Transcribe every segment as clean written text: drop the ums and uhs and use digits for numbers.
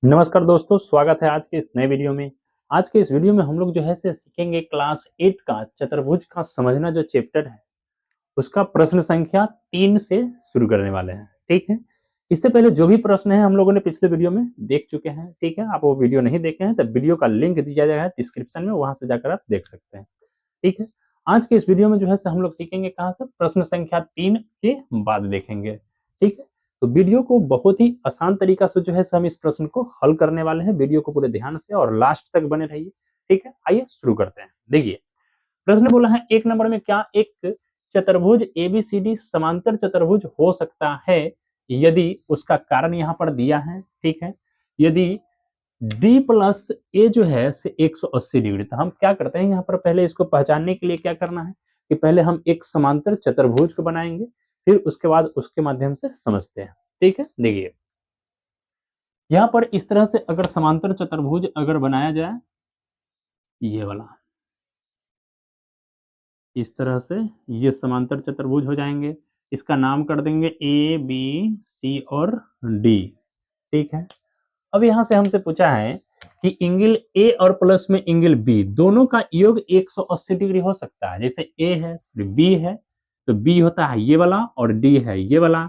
नमस्कार दोस्तों, स्वागत है आज के इस नए वीडियो में। आज के इस वीडियो में हम लोग जो है से सीखेंगे क्लास 8 का चतुर्भुज का समझना जो चैप्टर है, उसका प्रश्न संख्या 3 से शुरू करने वाले हैं, ठीक है? इससे पहले जो भी प्रश्न है हम लोगों ने पिछले वीडियो में देख चुके हैं, ठीक है? आप वो वीडियो नहीं देखे हैं तो वीडियो का लिंक दिया गया है डिस्क्रिप्शन में, वहाँ से जाकर आप देख सकते हैं, ठीक है? आज के इस वीडियो में जो है से हम लोग सीखेंगे कहाँ से? प्रश्न संख्या 3 के बाद देखेंगे, ठीक है? तो वीडियो को बहुत ही आसान तरीका से जो है हम इस प्रश्न को हल करने वाले हैं। वीडियो को पूरे ध्यान से और लास्ट तक बने रहिए, ठीक है? आइए शुरू करते हैं। देखिए, प्रश्न बोला है 1 नंबर में क्या एक चतुर्भुज एबीसीडी समांतर चतुर्भुज हो सकता है यदि उसका कारण यहाँ पर दिया है, ठीक है? यदि डी प्लस ए जो है से 180 डिग्री, तो हम क्या करते हैं यहाँ पर पहले इसको पहचानने के लिए क्या करना है कि पहले हम एक समांतर चतुर्भुज को बनाएंगे, फिर उसके बाद उसके माध्यम से समझते हैं, ठीक है? देखिए, यहाँ पर इस तरह से अगर समांतर चतुर्भुज अगर बनाया जाए, ये वाला इस तरह से ये समांतर चतुर्भुज हो जाएंगे। इसका नाम कर देंगे ए बी सी और डी, ठीक है? अब यहाँ से हमसे पूछा है कि एंगल ए और प्लस में एंगल बी दोनों का योग 180 डिग्री हो सकता है। जैसे ए है, बी है, तो बी होता है ये वाला और डी है ये वाला।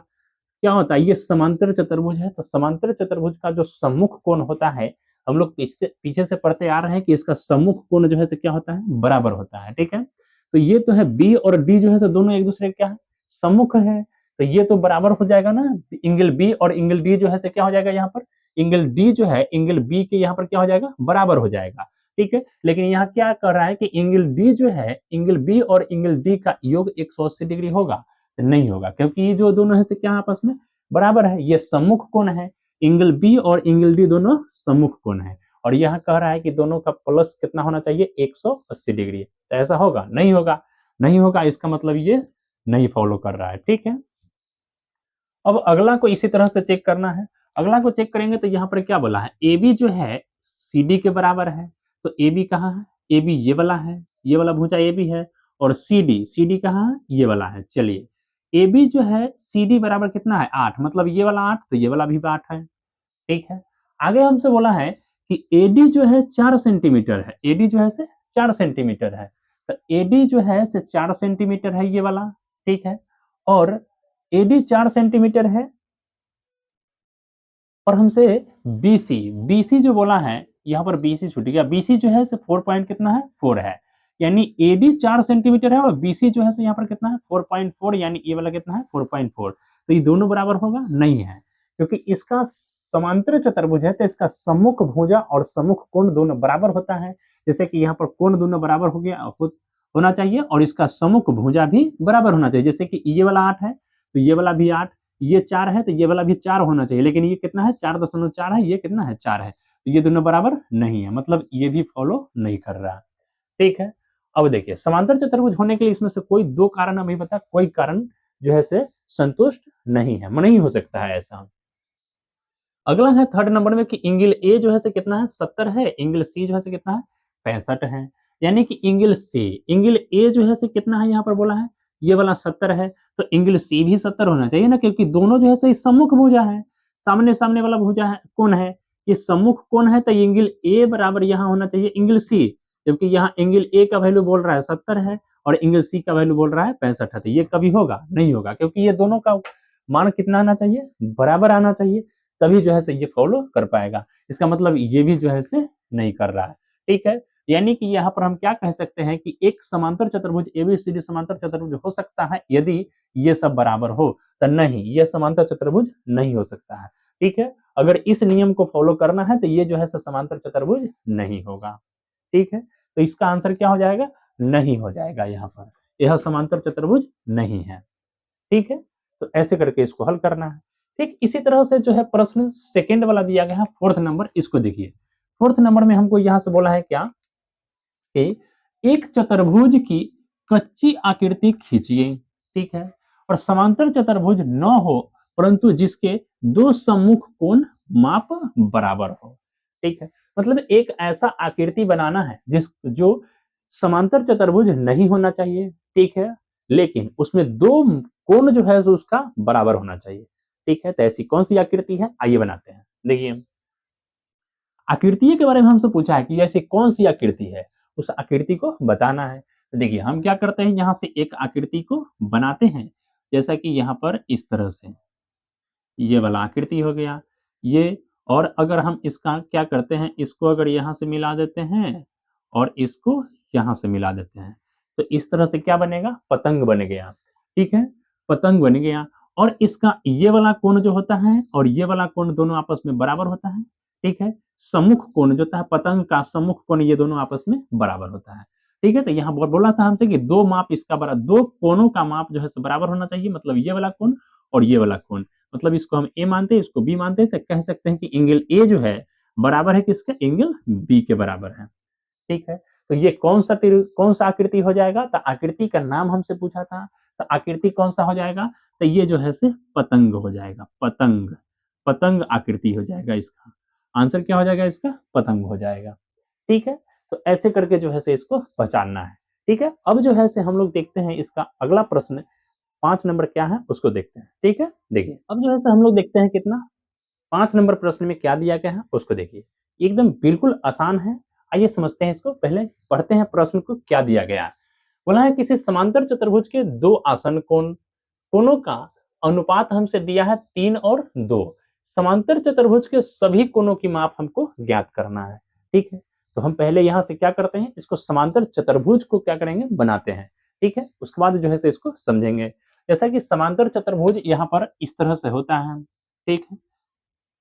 क्या होता है? ये समांतर चतुर्भुज है, तो समांतर चतुर्भुज का जो सम्मुख कोण होता है, हम लोग पीछे से पढ़ते आ रहे हैं कि इसका सम्मुख कोण जो है से क्या होता है? बराबर होता है, ठीक है? तो ये तो है बी और डी जो है दोनों एक दूसरे के क्या है? सम्मुख है, तो ये तो बराबर हो जाएगा ना। एंगल बी और एंगल डी जो है क्या हो जाएगा यहाँ पर? एंगल डी जो है एंगल बी के यहाँ पर क्या हो जाएगा? बराबर हो जाएगा, ठीक है? लेकिन यहाँ क्या कर रहा है कि एंगल डी जो है एंगल बी और एंगल डी का योग 180 डिग्री होगा? नहीं होगा, क्योंकि ये जो दोनों है क्या आपस में बराबर है। ये सम्मुख कोण है, एंगल बी और एंगल डी दोनों सम्मुख कोण है, और यहाँ कह रहा है कि दोनों का प्लस कितना होना चाहिए? 180 डिग्री। तो ऐसा होगा? नहीं होगा। नहीं होगा, इसका मतलब ये नहीं फॉलो कर रहा है, ठीक है? अब अगला को इसी तरह से चेक करना है। अगला को चेक करेंगे तो यहाँ पर क्या बोला है? ए बी जो है सी डी के बराबर है, तो ए बी कहाँ है? ए बी ये वाला है, ये वाला भुजा ए बी है, और सी डी कहाँ है? ये वाला है। चलिए, ए बी जो है सी डी बराबर कितना है? 8, मतलब ये वाला 8 तो ये वाला भी 8 है, ठीक है? आगे हमसे बोला है कि एडी जो है 4 सेंटीमीटर है, एडी जो है से 4 सेंटीमीटर है, तो एडी जो है से 4 सेंटीमीटर है ये वाला, ठीक है? और एडी 4 सेंटीमीटर है, और हमसे बीसी बीसी जो बोला है, यहाँ पर बीसी छूट गया। बीसी जो है 4 पॉइंट कितना है? 4 है। यानी एडी 4 सेंटीमीटर है और बीसी जो है यहाँ पर कितना है? 4.4, यानी ये वाला कितना है? 4.4। तो ये दोनों बराबर होगा? नहीं है, क्योंकि इसका समांतर चतुर्भुज है तो इसका सम्मुख भुजा और सम्मुख कोण दोनों बराबर होता है। जैसे कि यहाँ पर कोण दोनों बराबर हो गया होना चाहिए, और इसका सम्मुख भुजा भी बराबर होना चाहिए। जैसे कि ये वाला 8 है तो ये वाला भी 8, ये 4 है तो ये वाला भी 4 होना चाहिए, लेकिन ये कितना है? 4.4 है, ये कितना है? 4 है, तो ये दोनों बराबर नहीं है, मतलब ये भी फॉलो नहीं कर रहा, ठीक है? अब देखिए, समांतर चतुर्भुज होने के लिए इसमें से कोई 2 कारण अभी बता, कोई कारण जो है से संतुष्ट नहीं है, नहीं हो सकता है ऐसा। अगला है थर्ड नंबर में कि एंगल ए जो है से कितना है? 70 है, एंगल सी जो है से कितना है? 65 है। यानी कि एंगल ए जो है से कितना है यहाँ पर बोला है? ये वाला 70 है, तो एंगल सी भी 70 होना चाहिए ना, क्योंकि दोनों जो है से सम्मुख भुजा है, सामने-सामने वाला भुजा है, कोण है। ये सम्मुख कोण है तो एंगल ए बराबर यहाँ होना चाहिए एंगल सी, क्योंकि यहाँ एंगल ए का वैल्यू बोल रहा है 70 है और एंगल सी का वैल्यू बोल रहा है 65 है, तो ये कभी होगा? नहीं होगा, क्योंकि ये दोनों का मान कितना आना चाहिए? बराबर आना चाहिए, तभी जो है से ये फॉलो कर पाएगा। इसका मतलब ये भी जो है से नहीं कर रहा है, ठीक है? यानी कि यहाँ पर हम क्या कह सकते हैं कि एक समांतर चतुर्भुज एबीसीडी समांतर चतुर्भुज हो सकता है यदि ये सब बराबर हो, तो नहीं, ये समांतर चतुर्भुज नहीं हो सकता है, ठीक है? अगर इस नियम को फॉलो करना है तो ये जो है से समांतर चतुर्भुज नहीं होगा, ठीक है? तो इसका आंसर क्या हो जाएगा? नहीं हो जाएगा यहाँ पर। यह समांतर चतुर्भुज नहीं है, ठीक है? तो ऐसे करके इसको हल करना है। ठीक इसी तरह से जो है प्रश्न सेकंड वाला दिया गया है, फोर्थ नंबर, इसको देखिए। फोर्थ नंबर में हमको यहाँ से बोला है क्या कि एक चतुर्भुज की कच्ची आकृति खींचिए, ठीक है? और समांतर चतुर्भुज न हो परंतु जिसके दो सम्मुख कोण माप बराबर हो, ठीक है? मतलब एक ऐसा आकृति बनाना है जो समांतर चतुर्भुज नहीं होना चाहिए, ठीक है? लेकिन उसमें दो कोण जो है उसका बराबर होना चाहिए, ठीक है? तो ऐसी कौन सी आकृति है? आइए बनाते हैं। देखिए, आकृति के बारे में हमसे पूछा है कि ऐसी कौन सी आकृति है, उस आकृति को बताना है। तो देखिए हम क्या करते हैं, यहाँ से एक आकृति को बनाते हैं, जैसा कि यहाँ पर इस तरह से ये वाला आकृति हो गया ये। और अगर हम इसका क्या करते हैं, इसको अगर यहाँ से मिला देते हैं और इसको यहाँ से मिला देते हैं, तो इस तरह से क्या बनेगा, पतंग बन गया। ठीक है, पतंग बन गया। और इसका ये वाला कोण जो होता है और ये वाला कोण दोनों आपस में बराबर होता है। ठीक है, सम्मुख कोण जो होता है, पतंग का सम्मुख कोण, ये दोनों आपस में बराबर होता है। ठीक है, तो यहाँ बोला था हमसे कि दो माप इसका बराबर, दो कोणों का माप जो है बराबर होना चाहिए, मतलब ये वाला कोण और ये वाला कोण। मतलब इसको हम ए मानते हैं, इसको बी मानते हैं, तो कह सकते हैं कि एंगल ए जो है बराबर है किसके, एंगल बी के बराबर है। ठीक है, तो ये कौन सा आकृति हो जाएगा, तो आकृति का नाम हमसे पूछा था, तो आकृति कौन सा हो जाएगा, तो ये जो है से पतंग हो जाएगा, पतंग, पतंग आकृति हो जाएगा। इसका आंसर क्या हो जाएगा, इसका पतंग हो जाएगा। ठीक है, तो ऐसे करके जो है से इसको पहचानना है। ठीक है, अब जो है से हम लोग देखते हैं इसका अगला प्रश्न 5 नंबर क्या है उसको देखते हैं। ठीक है, देखिए अब जो है हम लोग देखते हैं कितना 5 नंबर प्रश्न में क्या दिया गया है उसको देखिए, एकदम बिल्कुल आसान है। आइए समझते हैं इसको, पहले पढ़ते हैं प्रश्न को क्या दिया गया है। बोला है किसी समांतर चतुर्भुज के दो आसन कोणों का अनुपात हमसे दिया है 3 और 2। समांतर चतुर्भुज के सभी कोणों की माप हमको ज्ञात करना है। ठीक है, तो हम पहले यहाँ से क्या करते हैं, इसको समांतर चतुर्भुज को क्या करेंगे, बनाते हैं। ठीक है, उसके बाद जो है इसको समझेंगे। जैसा कि समांतर चतुर्भुज यहाँ पर इस तरह से होता है। ठीक है,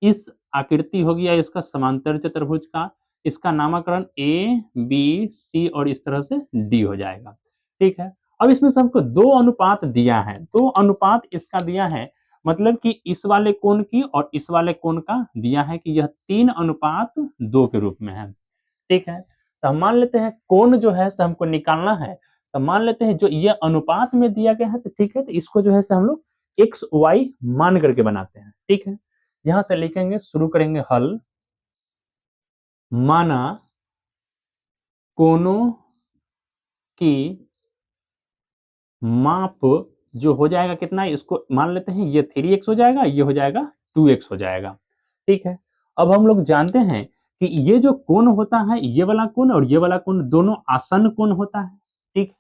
इस आकृति हो गया इसका समांतर चतुर्भुज का, इसका नामकरण ए बी सी और इस तरह से डी हो जाएगा। ठीक है, अब इसमें से हमको दो अनुपात दिया है, दो अनुपात इसका दिया है, मतलब कि इस वाले कोण की और इस वाले कोण का दिया है कि यह 3:2 के रूप में है। ठीक है, तो हम मान लेते हैं कोण जो है से हमको निकालना है, तो मान लेते हैं जो ये अनुपात में दिया गया है, तो ठीक है, तो इसको जो है से हम लोग एक्स वाई मान करके बनाते हैं। ठीक है, यहां से लिखेंगे, शुरू करेंगे हल। माना कोनों की माप जो हो जाएगा कितना, इसको मान लेते हैं ये 3x हो जाएगा, ये हो जाएगा 2x हो जाएगा। ठीक है, अब हम लोग जानते हैं कि ये जो कोण होता है, ये वाला कोण और ये वाला कोण दोनों आसन कोण होता है। ठीक है,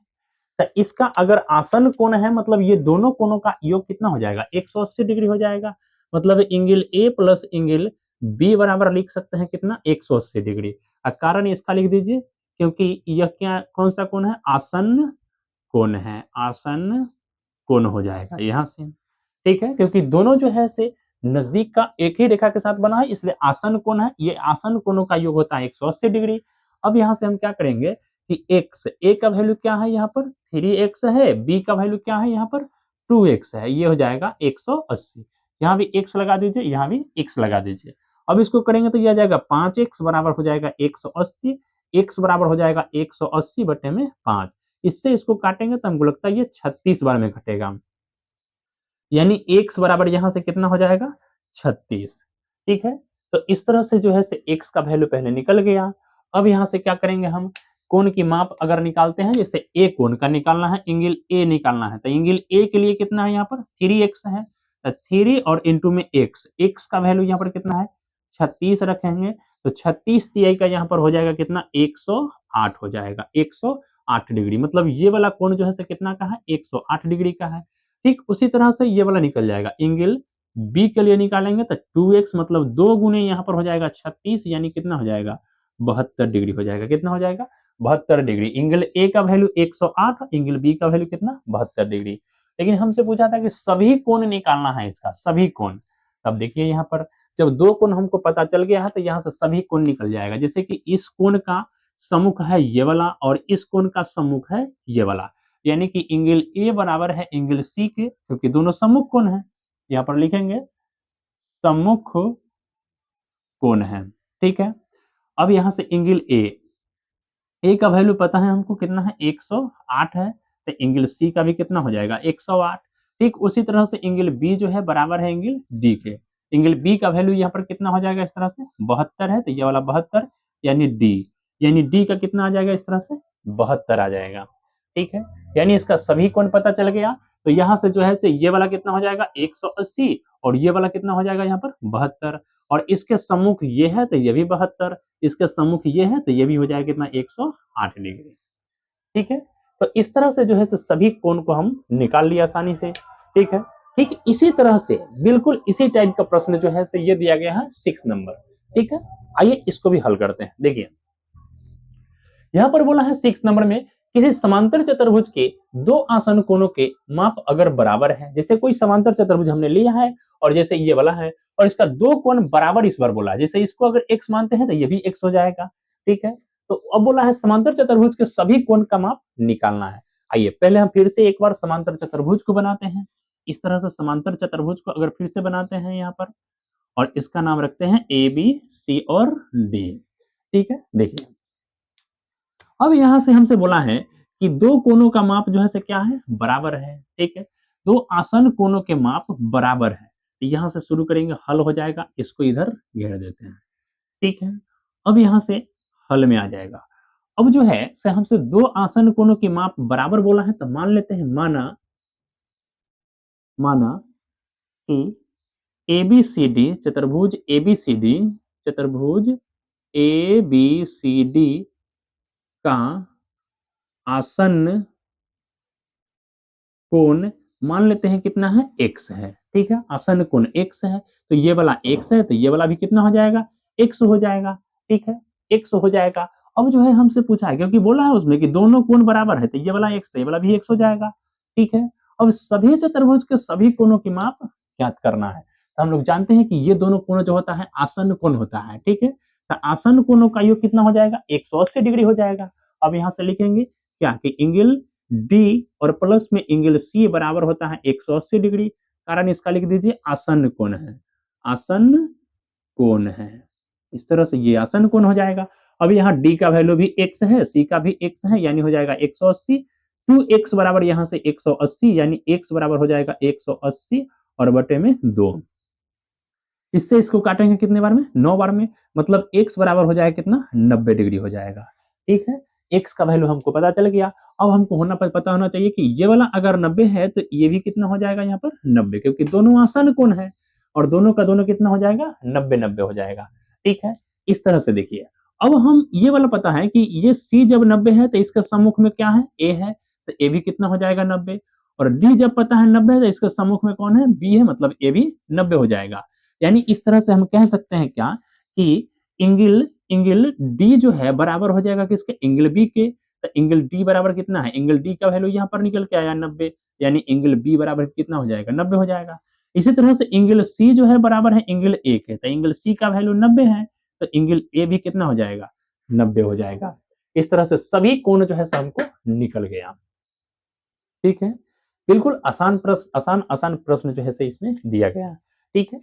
तो इसका अगर आसन कोण है, मतलब ये दोनों कोणों का योग कितना हो जाएगा, 180 डिग्री हो जाएगा। मतलब angle A plus angle B बराबर लिख सकते हैं कितना, 180 डिग्री। कारण इसका लिख दीजिए, क्योंकि यह क्या कौन सा कोण है, आसन कोण है, आसन कोण हो जाएगा यहाँ से। ठीक है, क्योंकि दोनों जो है से नजदीक का एक ही रेखा के साथ बना है, इसलिए आसन कोण है, ये आसन कोणों का योग होता है 180 डिग्री। अब यहाँ से हम क्या करेंगे कि x, a का वैल्यू क्या है, यहाँ पर 3x है, b का वैल्यू क्या है, यहाँ पर 2x है, ये हो जाएगा 180। यहाँ भी x लगा दीजिए, यहाँ भी x लगा दीजिए। अब इसको करेंगे तो ये आ जाएगा 5x बराबर हो जाएगा 180, x बराबर हो जाएगा 180 बटे में 5। इससे इसको काटेंगे तो हमको लगता है ये 36 बार में घटेगा, यानी x बराबर यहाँ से कितना हो जाएगा, 36। ठीक है, तो इस तरह से जो है से x का वैल्यू पहले निकल गया। अब यहाँ से क्या करेंगे, हम कोण की माप अगर निकालते हैं, जैसे a कोण का निकालना है, एंगल a निकालना है, तो एंगल a के लिए कितना है, यहाँ पर 3x है, तो 3 और इंटू में x का वैल्यू यहाँ पर कितना है, 36 रखेंगे, तो 36 तिहाई का यहाँ पर हो जाएगा कितना, 108 हो जाएगा, 108 डिग्री। मतलब ये वाला कोण जो है से कितना का है, 108 डिग्री का है। ठीक उसी तरह से ये वाला निकल जाएगा, एंगल बी के लिए निकालेंगे तो 2x, मतलब 2 गुने यहाँ पर हो जाएगा 36, यानी कितना हो जाएगा, 72 डिग्री हो जाएगा। कितना हो जाएगा, 72 डिग्री। एंगल ए का वैल्यू 108, एंगल बी का वैल्यू कितना, 72 डिग्री। लेकिन हमसे पूछा था कि सभी कोण निकालना है इसका, सभी कोण। तब देखिए यहाँ पर जब दो कोण हमको पता चल गया है, तो यहाँ से सभी कोण निकल जाएगा। जैसे कि इस कोण का सम्मुख है ये वाला और इस कोण का सम्मुख है ये वाला, यानी कि एंगल ए बराबर है एंगल सी के, क्योंकि दोनों सम्मुख कोण है। यहाँ पर लिखेंगे सम्मुख कोण है। ठीक है, अब यहाँ से एंगल ए का वैल्यू पता है हमको कितना है, 108 है, तो एंगल सी का भी कितना हो जाएगा, 108। ठीक उसी तरह से एंगल बी जो है बराबर है एंगल डी के। एंगल बी का वैल्यू यहाँ पर कितना हो जाएगा, इस तरह से 72 है, तो ये वाला 72, यानी डी का कितना आ जाएगा, इस तरह से 72 आ जाएगा। ठीक है, यानी इसका सभी कोण पता चल गया। तो यहाँ से जो है से ये वाला कितना हो जाएगा, 180, और ये वाला कितना हो जाएगा यहाँ पर 72। और इसके सम्मुख ये है तो ये भी 72, इसके सम्मुख ये है तो ये भी हो जाएगा कितना 108 डिग्री। ठीक है, तो इस तरह से जो है सभी कोण को हम निकाल लिया आसानी से। ठीक है, ठीक इसी तरह से बिल्कुल इसी टाइप का प्रश्न जो है ये दिया गया है 6 नंबर। ठीक है, आइए इसको भी हल करते हैं। देखिए यहां पर बोला है 6 नंबर में किसी समांतर चतुर्भुज के दो आसन कोणों के माप अगर बराबर है, जैसे कोई समांतर चतुर्भुज हमने लिया है और जैसे ये वाला है और इसका दो कोण बराबर इस बार बोला है, जैसे इसको अगर x मानते हैं तो ये भी x हो जाएगा। ठीक है, तो अब बोला है समांतर चतुर्भुज के सभी कोण का माप निकालना है। आइए पहले हम फिर से एक बार समांतर चतुर्भुज को बनाते हैं। इस तरह से समांतर चतुर्भुज को अगर फिर से बनाते हैं यहाँ पर और इसका नाम रखते हैं ए बी सी और डी। ठीक है, देखिए अब यहां से हमसे बोला है कि दो कोणों का माप जो है क्या है, बराबर है। ठीक है, दो आसन कोणों के माप बराबर है। यहां से शुरू करेंगे, हल हो जाएगा, इसको इधर घेर देते हैं। ठीक है, अब यहां से हल में आ जाएगा। अब जो है से हमसे दो आसन कोणों की माप बराबर बोला है, तो मान लेते हैं माना माना कि एबीसीडी चतुर्भुज एबीसीडी का आसन्न कोण मान लेते हैं कितना है, x है। ठीक है, आसन्न कोण x है, तो ये वाला x है तो ये वाला भी कितना हो जाएगा, x हो जाएगा। ठीक है, x हो जाएगा। अब जो है हमसे पूछा है, क्योंकि बोला है उसमें कि दोनों कोण बराबर है, तो ये वाला x तो ये वाला भी x हो जाएगा। ठीक है, अब सभी चतुर्भुज के सभी कोणों की माप ज्ञात करना है। तो हम लोग जानते हैं कि ये दोनों कोण जो होता है आसन्न कोण होता है। ठीक है, तो आसन्न कोणों का योग कितना हो जाएगा, 180 डिग्री हो जाएगा। अब यहाँ से लिखेंगे क्या कि एंगल डी और प्लस में एंगल सी बराबर होता है 180 डिग्री। कारण इसका लिख दीजिए आसन्न कोण है, आसन्न कोण है। इस तरह से ये आसन्न कोण हो जाएगा। अब यहाँ डी का वैल्यू भी x है, सी का भी x है, यानी हो जाएगा 180। 2x बराबर यहाँ से 180, यानी x बराबर हो जाएगा 180 और बटे में 2। इससे इसको काटेंगे कितने बार में, 9 बार में, मतलब x बराबर हो जाएगा कितना, 90 डिग्री हो जाएगा। ठीक है, x का वैल्यू हमको पता चल गया। अब हमको पता होना चाहिए कि ये वाला अगर 90 है तो ये भी कितना हो जाएगा यहाँ पर 90, क्योंकि दोनों आसन कोण है और दोनों का दोनों कितना हो जाएगा, 90-90 हो जाएगा। ठीक है, इस तरह से देखिए अब हम ये वाला पता है कि ये C जब 90 है तो इसके सम्मुख में क्या है, A है, तो A भी कितना हो जाएगा 90, और D जब पता है 90 है तो इसके सम्मुख में कौन है, B है, मतलब A भी 90 हो जाएगा। यानी इस तरह से हम कह सकते हैं क्या कि एंगल डी जो है बराबर हो जाएगा किसके, एंगल बी के। तो एंगल डी बराबर कितना है, एंगल डी का वैल्यू यहाँ पर निकल के आया 90, यानी एंगल बी बराबर कितना हो जाएगा, 90 हो जाएगा। इसी तरह से एंगल सी जो है बराबर है एंगल ए के, तो एंगल सी का वैल्यू 90 है, तो एंगल ए भी कितना हो जाएगा, 90 हो जाएगा। इस तरह से सभी कोण जो है हमको निकल गया। ठीक है, बिल्कुल आसान प्रश्न जो है इसमें दिया गया। ठीक है,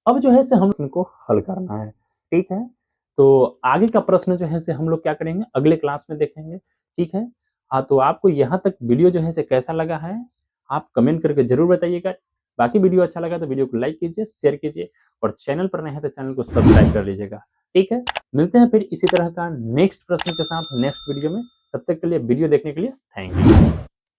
अब जो है हम इनको हल करना है। ठीक है, तो आगे का प्रश्न जो है हम लोग क्या करेंगे, अगले क्लास में देखेंगे। ठीक है, हाँ, तो आपको यहाँ तक वीडियो जो है कैसा लगा है, आप कमेंट करके जरूर बताइएगा। बाकी वीडियो अच्छा लगा तो वीडियो को लाइक कीजिए, शेयर कीजिए, और चैनल पर नए हैं तो चैनल को सब्सक्राइब कर लीजिएगा। ठीक है, मिलते हैं फिर इसी तरह का नेक्स्ट प्रश्न के साथ नेक्स्ट वीडियो में। तब तक के लिए वीडियो देखने के लिए थैंक यू।